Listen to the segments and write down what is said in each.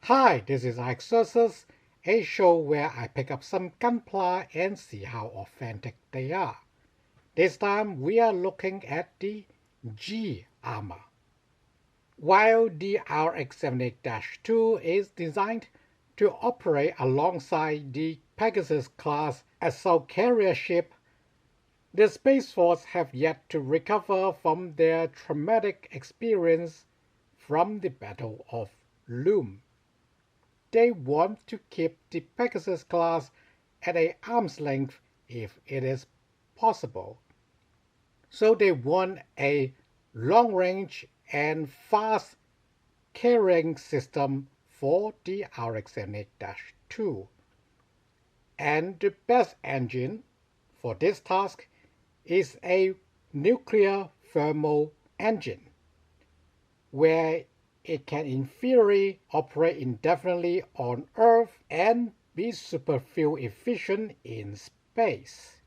Hi, this is Alexcursus, a show where I pick up some gunpla and see how authentic they are. This time we are looking at the G armor. While the RX-78-2 is designed to operate alongside the Pegasus class assault carrier ship, the Space Force have yet to recover from their traumatic experience from the Battle of Loom. They want to keep the Pegasus class at an arm's length if it is possible. So they want a long-range and fast carrying system for the RX-78-2. And the best engine for this task is a nuclear thermal engine, where it can in theory operate indefinitely on Earth and be super fuel efficient in space.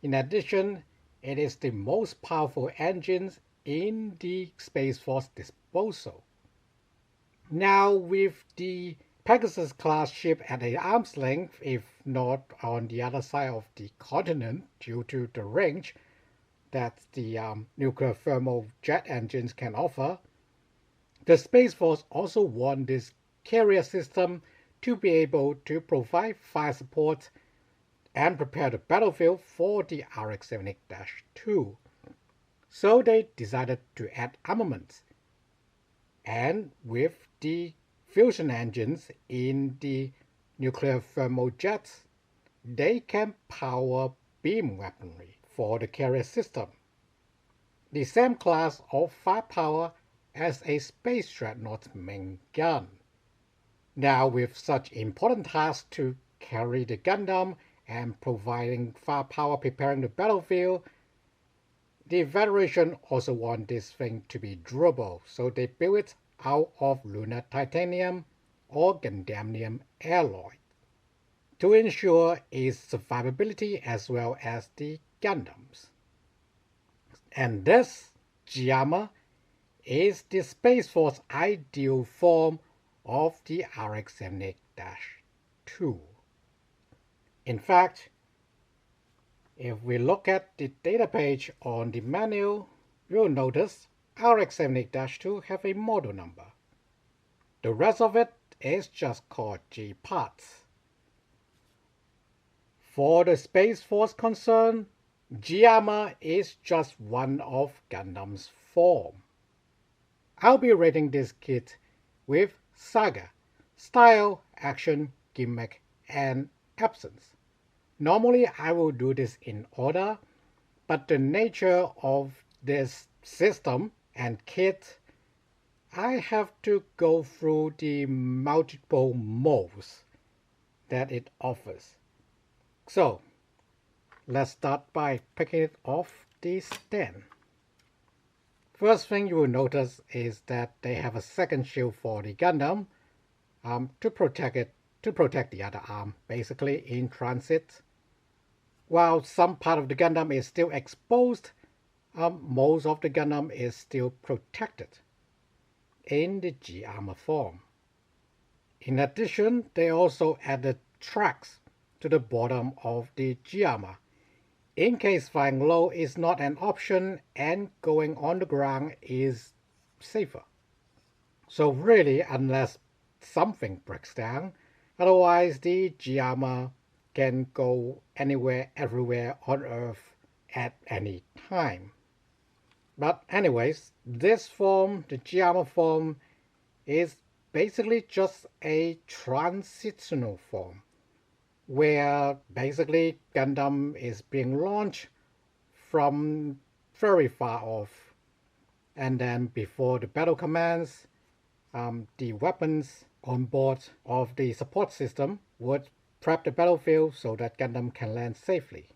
In addition, it is the most powerful engine in the Space Force disposal. Now, with the Pegasus class ship at an arm's length, if not on the other side of the continent due to the range that the nuclear thermal jet engines can offer, the Space Force also wants this carrier system to be able to provide fire support and prepare the battlefield for the RX-78-2. So they decided to add armaments. And with the fusion engines in the nuclear thermal jets, they can power beam weaponry for the carrier system, the same class of firepower as a space dreadnought's main gun. Now, with such important tasks to carry the Gundam and providing firepower preparing the battlefield, the Federation also wants this thing to be durable, so they build it out of lunar titanium or Gundamium alloy to ensure its survivability as well as the Gundams. And this G-armor is the Space Force ideal form of the RX-78-2. In fact, if we look at the data page on the manual, you'll notice RX-78-2 have a model number. The rest of it is just called G parts. For the Space Force concern, G-armor is just one of Gundam's form. I'll be rating this kit with SAGA, Style, Action, Gimmick, and Absence. Normally I will do this in order, but the nature of this system and kit, I have to go through the multiple modes that it offers. So let's start by picking it off the stand. First thing you will notice is that they have a second shield for the Gundam to protect the other arm, basically in transit. While some part of the Gundam is still exposed, most of the Gundam is still protected in the G-armor form. In addition, they also added tracks to the bottom of the G-armor, in case flying low is not an option and going on the ground is safer. So really, unless something breaks down, otherwise the G-armor can go anywhere, everywhere on Earth at any time. But anyways, this form, the G-armor form, is basically just a transitional form, where basically Gundam is being launched from very far off, and then before the battle commences, the weapons on board of the support system would prep the battlefield so that Gundam can land safely.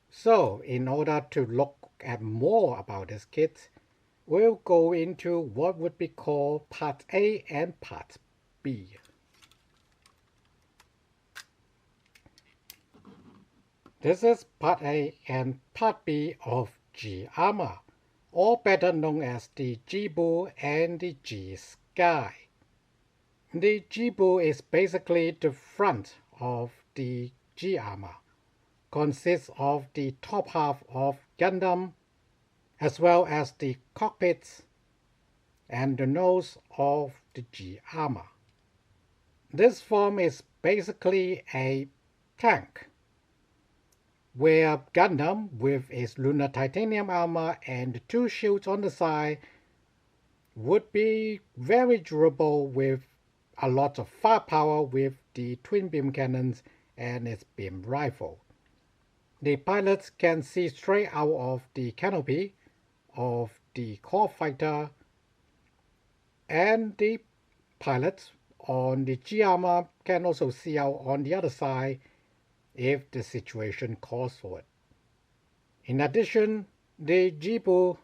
So in order to look at more about this kit, we'll go into what would be called Part A and Part B. This is Part A and Part B of G-armor, or better known as the G-Bull and the G-Sky. The Jibu is basically the front of the G armor, consists of the top half of Gundam as well as the cockpits and the nose of the G armor. This form is basically a tank, where Gundam with its lunar titanium armor and the two shields on the side would be very durable with a lot of firepower with the twin beam cannons and its beam rifle. The pilots can see straight out of the canopy of the core fighter, and the pilots on the G armor can also see out on the other side if the situation calls for it. In addition, the Jibu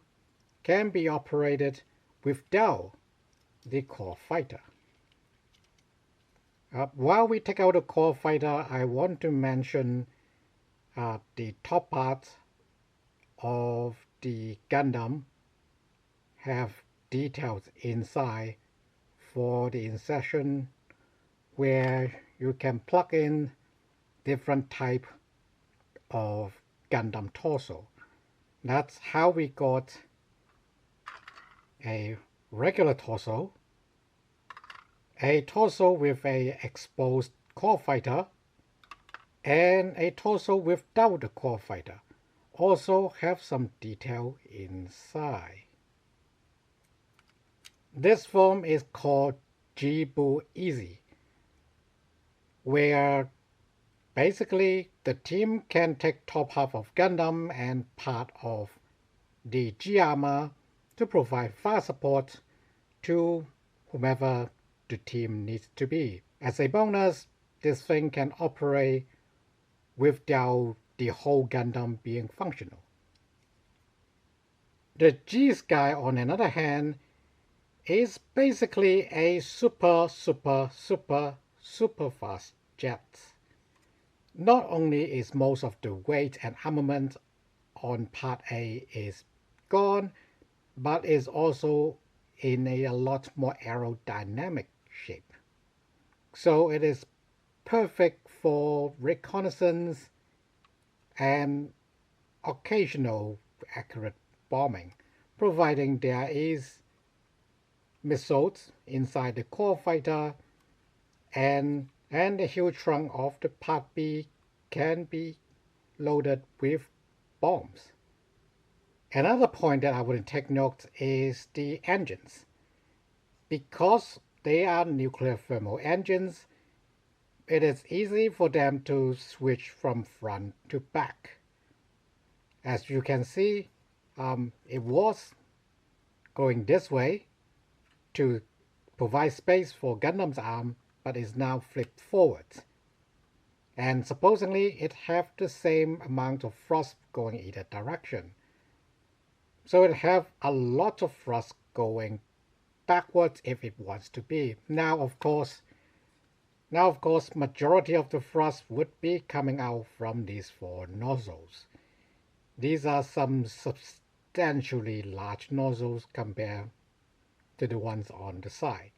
can be operated without the core fighter. While we take out the core fighter, I want to mention the top part of the Gundam have details inside for the insertion where you can plug in different type of Gundam torso. That's how we got a regular torso, a torso with a exposed core fighter, and a torso without the core fighter. Also have some detail inside. This form is called Jibu Easy, where basically the team can take top half of Gundam and part of the G armor to provide fire support to whomever the team needs to be. As a bonus, this thing can operate without the whole Gundam being functional. The G Sky, on another hand, is basically a super fast jet. Not only is most of the weight and armament on Part A is gone, but is also in a lot more aerodynamic shape. So it is perfect for reconnaissance and occasional accurate bombing, providing there is missiles inside the core fighter and the huge trunk of the Part B can be loaded with bombs. Another point that I would take note is the engines. Because they are nuclear thermal engines, it is easy for them to switch from front to back. As you can see, it was going this way to provide space for Gundam's arm, but is now flipped forward. And supposedly it have the same amount of thrust going either direction. So it have a lot of thrust going backwards if it wants to be. Now of course, majority of the thrust would be coming out from these four nozzles. These are some substantially large nozzles compared to the ones on the side.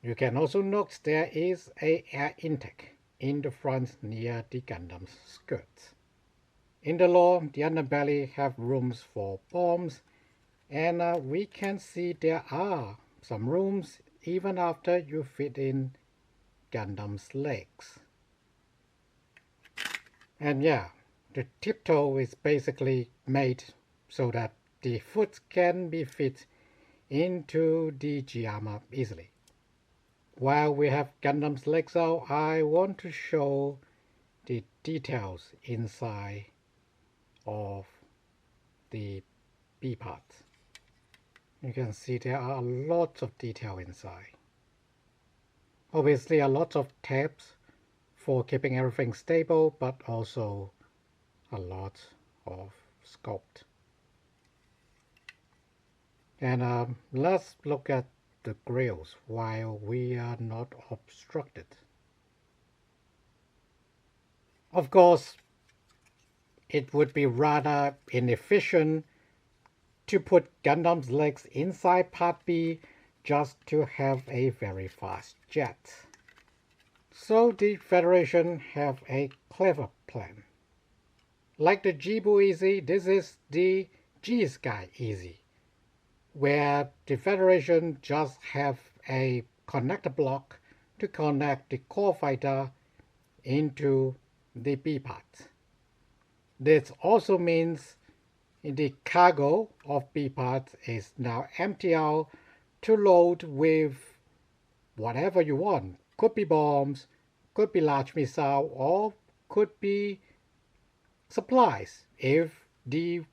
You can also note there is an air intake in the front near the Gundam's skirts. In the lower, the underbelly have rooms for bombs, and we can see there are some rooms even after you fit in Gundam's legs. And yeah, the tiptoe is basically made so that the foot can be fit into the G armor easily. While we have Gundam's legs out, I want to show the details inside of the B parts. You can see there are a lot of detail inside. Obviously a lot of tabs for keeping everything stable, but also a lot of sculpt. And let's look at the grills while we are not obstructed. Of course, it would be rather inefficient to put Gundam's legs inside Part B just to have a very fast jet. So the Federation have a clever plan. Like the Jibu Easy, this is the G-Sky Easy, where the Federation just have a connector block to connect the core fighter into the B parts. This also means the cargo of B parts is now empty out to load with whatever you want. Could be bombs, could be large missile, or could be supplies. If the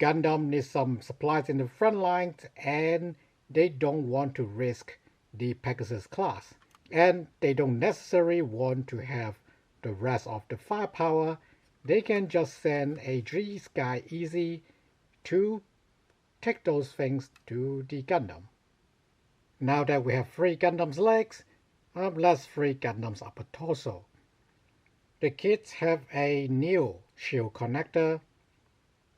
Gundam needs some supplies in the front lines and they don't want to risk the Pegasus class, and they don't necessarily want to have the rest of the firepower, they can just send a G-Sky Easy to take those things to the Gundam. Now that we have 3 Gundam's legs, let's 3 Gundam's upper torso. The kits have a new shield connector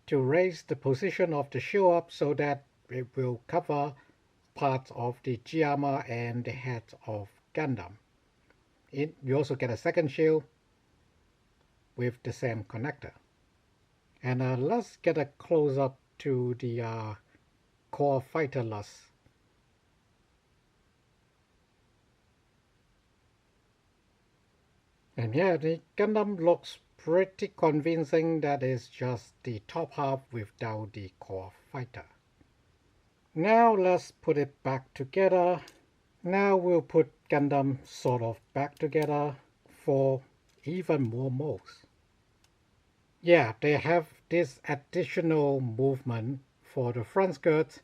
to raise the position of the shield up so that it will cover parts of the G-armor and the head of Gundam. You also get a second shield with the same connector. And let's get a close-up to the core fighter LUS. And yeah, the Gundam looks pretty convincing. That is just the top half without the core fighter. Now let's put it back together. Now we'll put Gundam sort of back together for even more modes. Yeah, they have this additional movement for the front skirts,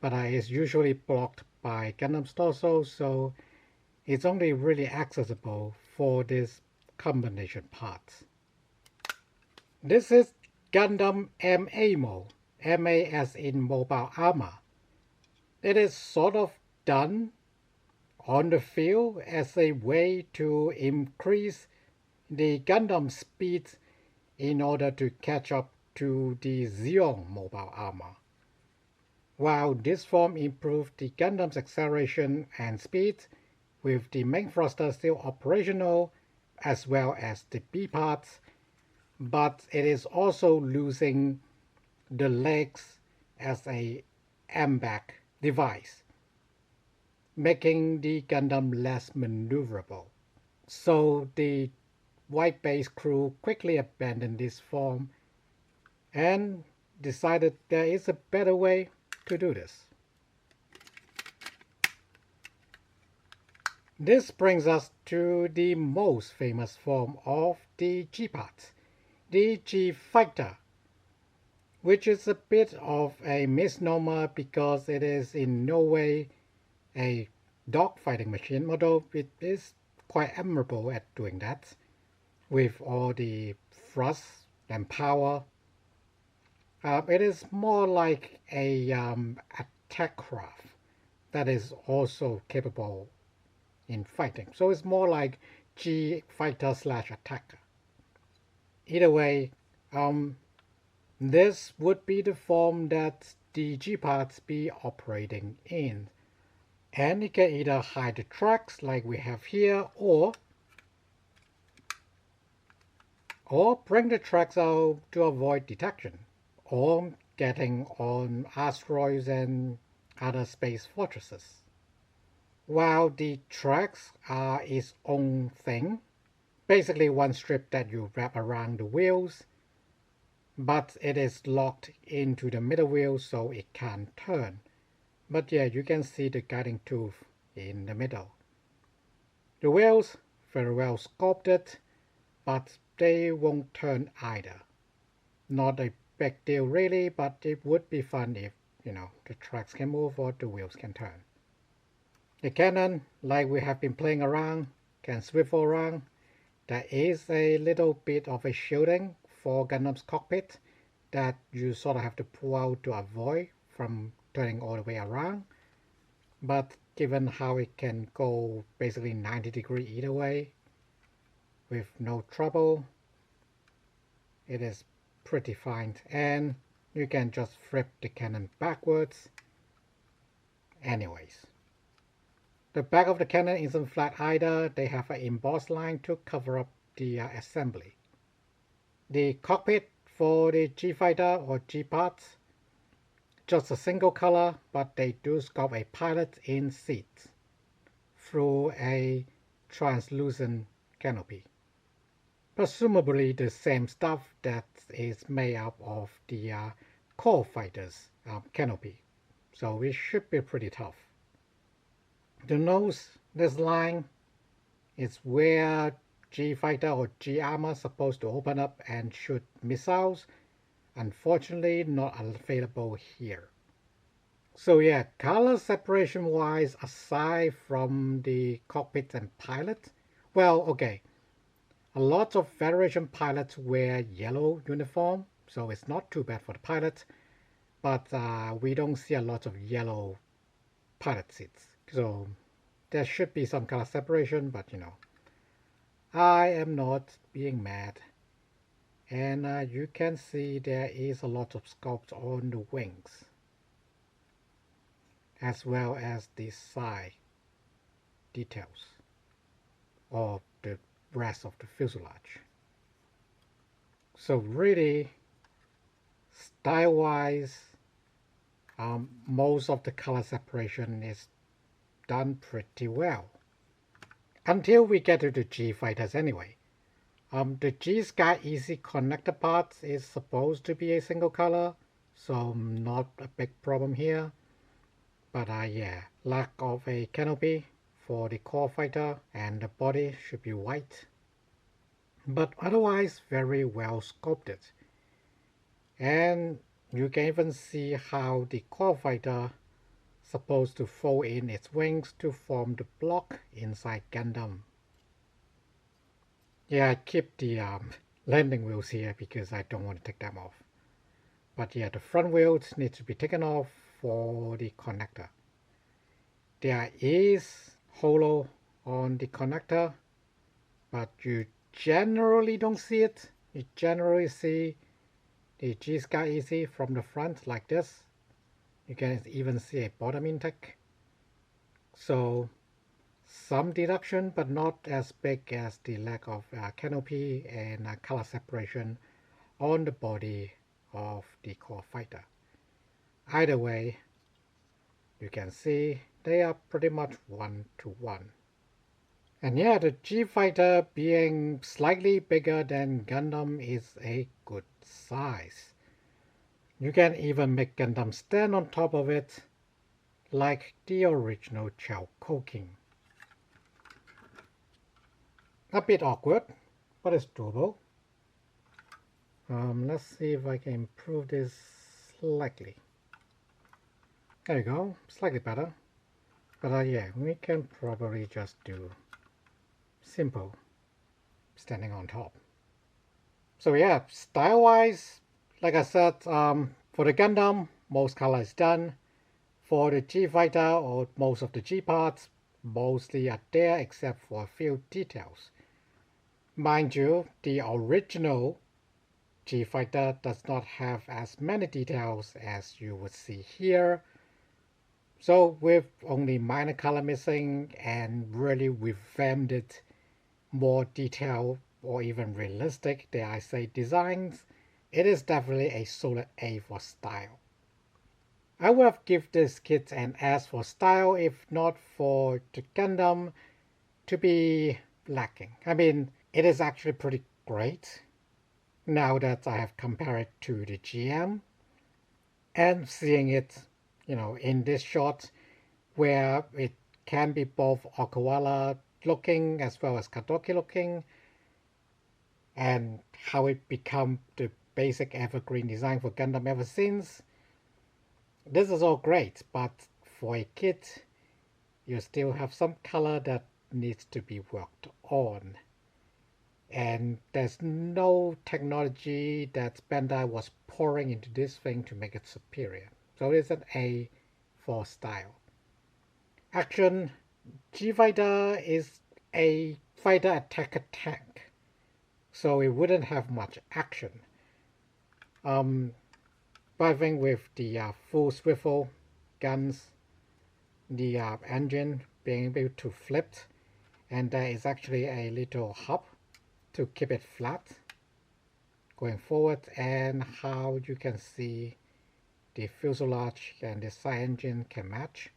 but it's usually blocked by Gundam's torso, so it's only really accessible for this combination parts. This is Gundam MA Mode, MA as in mobile armor. It is sort of done on the field as a way to increase the Gundam speed in order to catch up to the Zeon mobile armor. While this form improved the Gundam's acceleration and speed, with the main thruster still operational as well as the B parts, but it is also losing the legs as a MBAC device, making the Gundam less maneuverable. So the white base crew quickly abandoned this form and decided there is a better way to do this. This brings us to the most famous form of the G-parts, the G-Fighter, which is a bit of a misnomer because it is in no way a dogfighting machine, although it is quite admirable at doing that with all the thrust and power. It is more like a attack craft that is also capable in fighting. So it's more like G-Fighter / attacker. Either way, this would be the form that the G-parts be operating in. And it can either hide the tracks like we have here, or bring the tracks out to avoid detection, or getting on asteroids and other space fortresses. While the tracks are its own thing, basically one strip that you wrap around the wheels, but it is locked into the middle wheel so it can't turn. But yeah, you can see the guiding tooth in the middle. The wheels, very well sculpted, but they won't turn either. Not a big deal really, but it would be fun if, the tracks can move or the wheels can turn. The cannon, like we have been playing around, can swivel around. There is a little bit of a shielding for Gundam's cockpit that you sort of have to pull out to avoid from turning all the way around. But given how it can go basically 90 degrees either way with no trouble, it is pretty fine. And you can just flip the cannon backwards anyways. The back of the cannon isn't flat either. They have an embossed line to cover up the assembly. The cockpit for the G fighter or G parts, just a single color, but they do sculpt a pilot in seats through a translucent canopy. Presumably the same stuff that is made up of the core fighter's canopy. So it should be pretty tough. The nose, this line, is where G fighter or G armor is supposed to open up and shoot missiles. Unfortunately, not available here. So yeah, color separation wise, aside from the cockpit and pilot, well, okay, a lot of Federation pilots wear yellow uniform, so it's not too bad for the pilot, but we don't see a lot of yellow pilot seats. So there should be some color separation, but you know, I am not being mad. And you can see there is a lot of sculpt on the wings, as well as the side details of the rest of the fuselage. So really, style-wise, most of the color separation is done pretty well. Until we get to the G fighters anyway. The G Sky Easy connector part is supposed to be a single color, so not a big problem here. But yeah, lack of a canopy for the core fighter, and the body should be white. But otherwise very well sculpted. And you can even see how the core fighter supposed to fold in its wings to form the block inside Gundam. Yeah, I keep the landing wheels here because I don't want to take them off. But yeah, the front wheels need to be taken off for the connector. There is holo on the connector, but you generally don't see it. You generally see the G Sky Easy from the front like this. You can even see a bottom intake. So some deduction, but not as big as the lack of canopy and color separation on the body of the core fighter. Either way, you can see they are pretty much 1-to-1. And yeah, the G fighter being slightly bigger than Gundam is a good size. You can even make Gundam stand on top of it like the original Chowkoking. A bit awkward, but it's doable. Let's see if I can improve this slightly. There you go, slightly better. But yeah, we can probably just do simple standing on top. So yeah, style-wise, like I said, for the Gundam, most color is done. For the G fighter or most of the G parts, mostly are there except for a few details. Mind you, the original G fighter does not have as many details as you would see here. So with only minor color missing and really revamped it, more detailed or even realistic, dare I say, designs, it is definitely a solid A for style. I would have given this kit an S for style if not for the Gundam to be lacking. I mean, it is actually pretty great now that I have compared it to the GM and seeing it, you know, in this shot where it can be both Okawara looking as well as Kadoki looking, and how it become the basic evergreen design for Gundam ever since. This is all great, but for a kit, you still have some color that needs to be worked on. And there's no technology that Bandai was pouring into this thing to make it superior. So it's an A for style. Action, G Fighter is a fighter attacker tank, so it wouldn't have much action. But I think with the full swivel guns, the engine being able to flip, and there is actually a little hub to keep it flat going forward, and how you can see the fuselage and the side engine can match.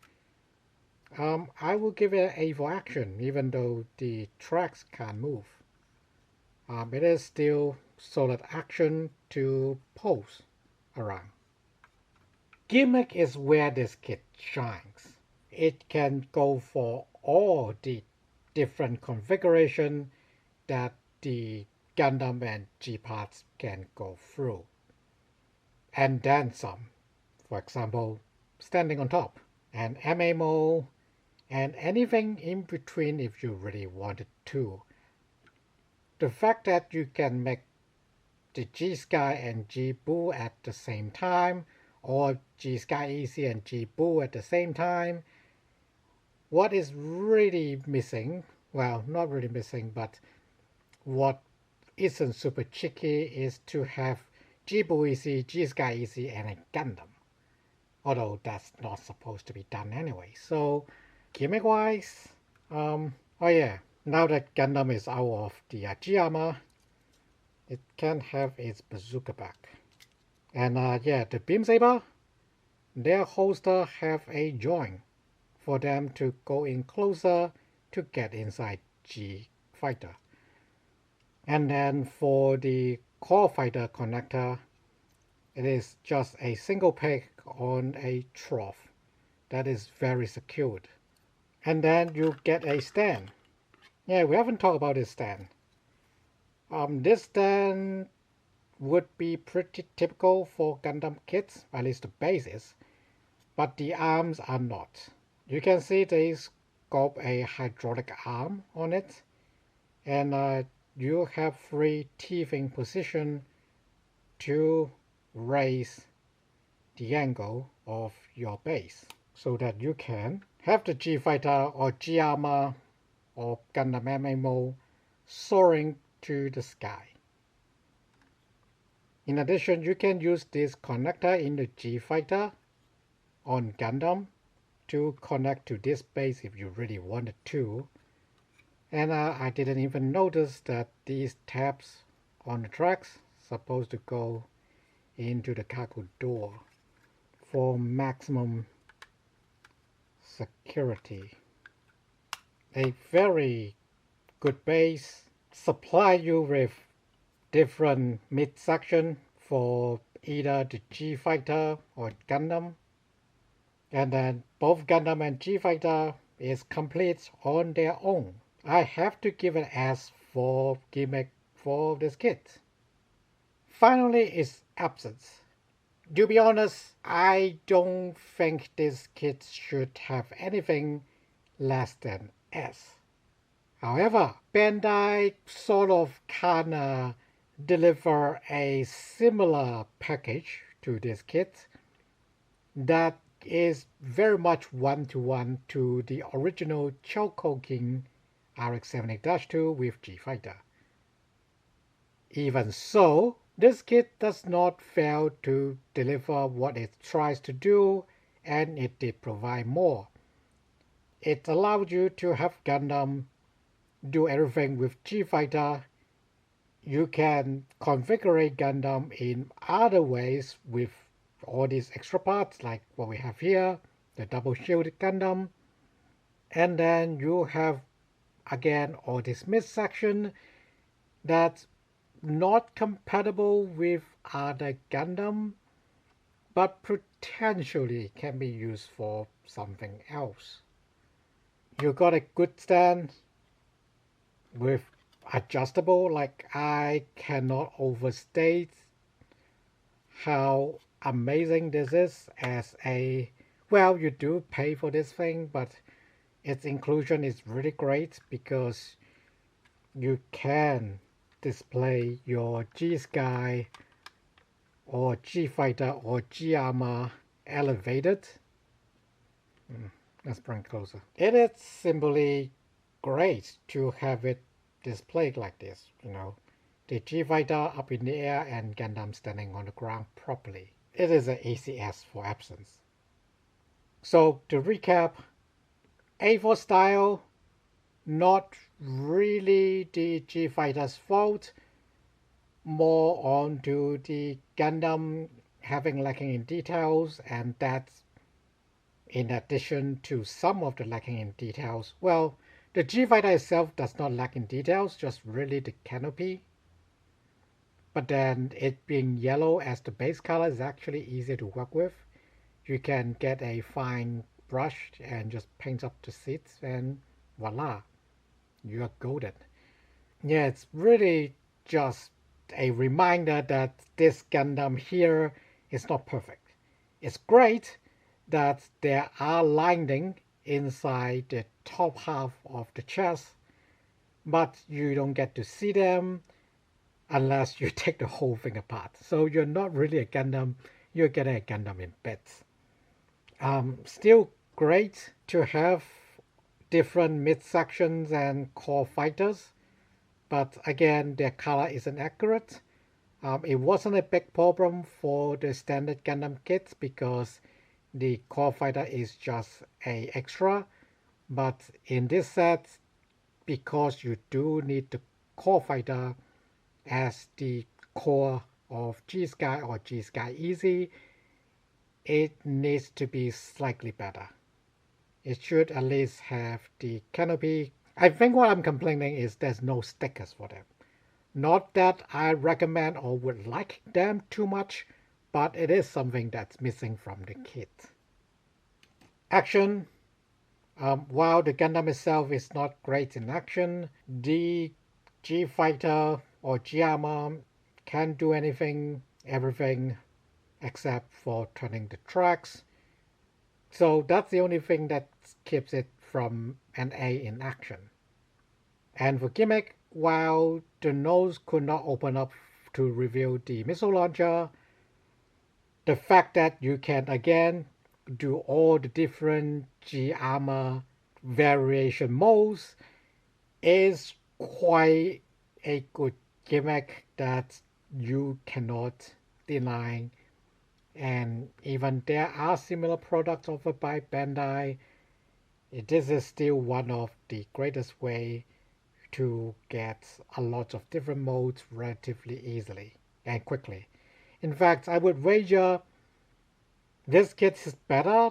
I will give it A for action, even though the tracks can't move. It is still solid action to pose around. Gimmick is where this kit shines. It can go for all the different configuration that the Gundam and G parts can go through. And then some. For example, standing on top, and MA mode, and anything in between if you really wanted to. The fact that you can make the G-Sky and G-Boo at the same time, or G-Sky Easy and G-Boo at the same time, what is really missing, well, not really missing, but what isn't super cheeky is to have G-Boo Easy, G-Sky Easy, and a Gundam. Although that's not supposed to be done anyway. So, gimmick-wise, oh yeah, now that Gundam is out of the G armor, it can have its bazooka back. And yeah, the beam saber, their holster have a joint for them to go in closer to get inside G fighter. And then for the core fighter connector, it is just a single peg on a trough that is very secured. And then you get a stand. Yeah, we haven't talked about this stand. This stand would be pretty typical for Gundam kits, at least the bases, but the arms are not. You can see they've got a hydraulic arm on it, and you have 3 teething position to raise the angle of your base so that you can have the G fighter or G armor or Gundam MA Mode soaring to the sky. In addition, you can use this connector in the G fighter on Gundam to connect to this base if you really wanted to. And I didn't even notice that these tabs on the tracks supposed to go into the cargo door for maximum security. A very good base, supply you with different midsection for either the G fighter or Gundam, and then both Gundam and G fighter is complete on their own. I have to give an S for gimmick for this kit. Finally is absence. To be honest, I don't think this kit should have anything less than S. However, Bandai sort of kinda deliver a similar package to this kit that is very much one-to-one to the original Choco King RX-78-2 with G Fighter. Even so, this kit does not fail to deliver what it tries to do, and it did provide more. It allowed you to have Gundam do everything with G Fighter. You can configure Gundam in other ways with all these extra parts like what we have here, the double shielded Gundam. And then you have again all this midsection that's not compatible with other Gundam, but potentially can be used for something else. You got a good stand with adjustable, like I cannot overstate how amazing this is as a, well, you do pay for this thing, but its inclusion is really great because you can display your G-Sky or G-Fighter or G-Armor elevated. Let's bring it closer. It is simply great to have it displayed like this, you know, the G-Fighter up in the air and Gundam standing on the ground properly. It is an ACS for absence. So to recap, A4 style, not really the G Fighter's fault, more onto the Gundam having lacking in details, and that's in addition to some of the lacking in details. Well, the G Fighter itself does not lack in details, just really the canopy. But then it being yellow as the base color is actually easier to work with. You can get a fine brush and just paint up the seats and voila, you're golden. Yeah, it's really just a reminder that this Gundam here is not perfect. It's great that there are lining inside the top half of the chest, but you don't get to see them unless you take the whole thing apart. So you're not really a Gundam, you're getting a Gundam in bits. Still great to have different midsections and core fighters, but again, their color isn't accurate. It wasn't a big problem for the standard Gundam kits because the core fighter is just a extra, but in this set, because you do need the core fighter as the core of G-Sky or G-Sky Easy, it needs to be slightly better. It should at least have the canopy. I think what I'm complaining is there's no stickers for them. Not that I recommend or would like them too much, but it is something that's missing from the kit. Action. While the Gundam itself is not great in action, the G Fighter or G Armor can do everything except for turning the tracks. So that's the only thing that keeps it from an A in action. And for gimmick, while the nose could not open up to reveal the missile launcher, the fact that you can again do all the different G Armor variation modes is quite a good gimmick that you cannot deny. And even there are similar products offered by Bandai, this is still one of the greatest way to get a lot of different modes relatively easily and quickly. In fact, I would wager this kit is better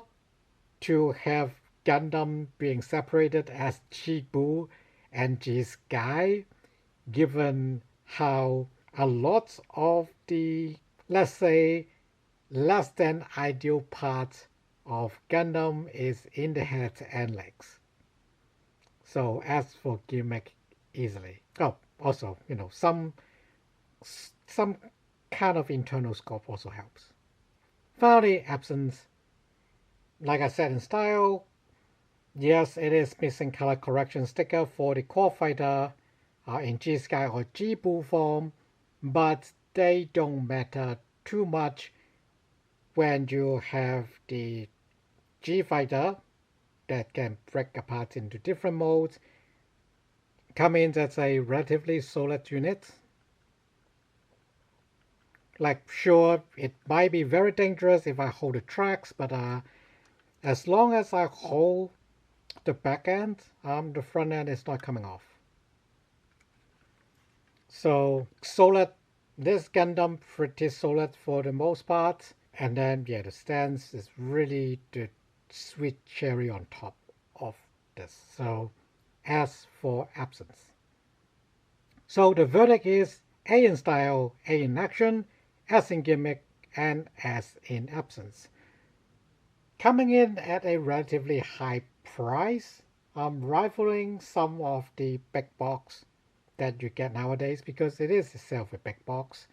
to have Gundam being separated as G-Boo and G-Sky, given how a lot of the, let's say, less than ideal part of Gundam is in the head and legs. So as for gimmick, easily. Oh, also, some kind of internal scope also helps. Finally, absence. Like I said in style, yes, it is missing color correction sticker for the core fighter in G-Sky or G-Boo form, but they don't matter too much when you have the G-Fighter that can break apart into different modes, come in as a relatively solid unit. Like, sure, it might be very dangerous if I hold the tracks, but as long as I hold the back end, the front end is not coming off. So solid, this Gundam pretty solid for the most part. And then, yeah, the stance is really the sweet cherry on top of this. So, as for absence. So the verdict is A in style, A in action, S in gimmick, and S in absence. Coming in at a relatively high price, rivaling some of the big box that you get nowadays, because it is itself a big box,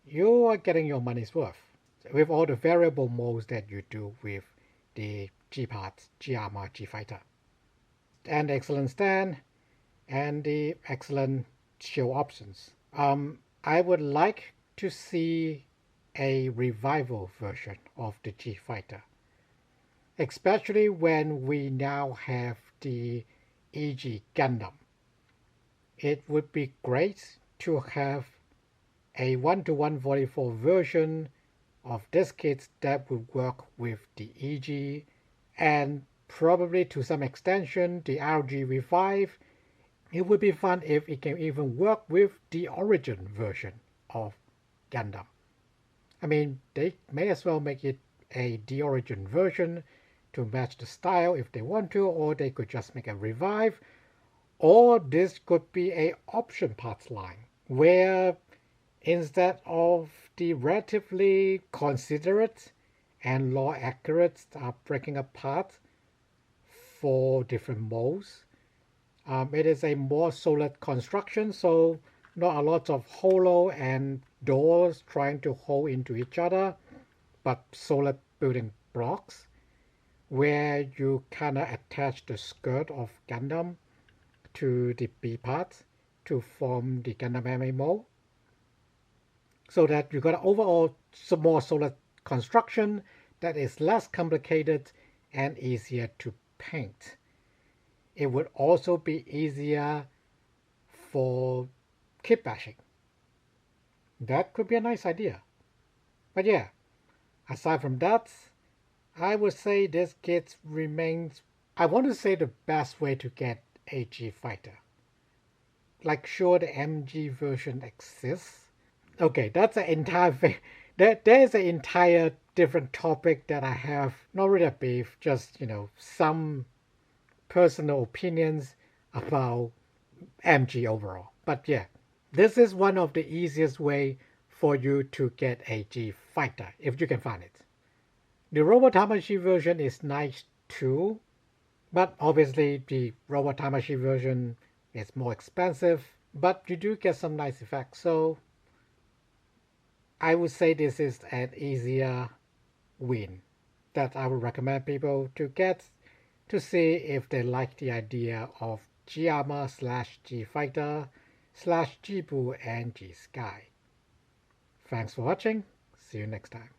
you are getting your money's worth with all the variable modes that you do with the G-Parts, G-Armor, G-Fighter. And the excellent stand, and the excellent show options. I would like to see a revival version of the G-Fighter, especially when we now have the EG Gundam. It would be great to have a 1-to-1 44 version of this kit that would work with the EG and probably to some extension the RGV5. It would be fun if it can even work with the origin version of Gundam. I mean, they may as well make it a the origin version to match the style if they want to, or they could just make a revive, or this could be a option parts line where instead of the relatively considerate and law accurate breaking apart for different modes, it is a more solid construction, so not a lot of hollow and doors trying to hold into each other, but solid building blocks where you kind of attach the skirt of Gundam to the B part to form the Gundam MA Mode, so that you got an overall more solid construction that is less complicated and easier to paint. It would also be easier for kit bashing. That could be a nice idea. But yeah, aside from that, I would say this kit remains, I want to say, the best way to get a G fighter. Like, sure, the MG version exists. Okay, that's an entire there's an entire different topic that I have not really a beef, just some personal opinions about MG overall. But yeah, this is one of the easiest way for you to get a G fighter if you can find it. The Robot Tamashi version is nice too, but obviously the Robot Tamashi version is more expensive, but you do get some nice effects. So I would say this is an easier win that I would recommend people to get to see if they like the idea of G-Armor / G-Fighter / G-Boo and G-Sky. Thanks for watching. See you next time.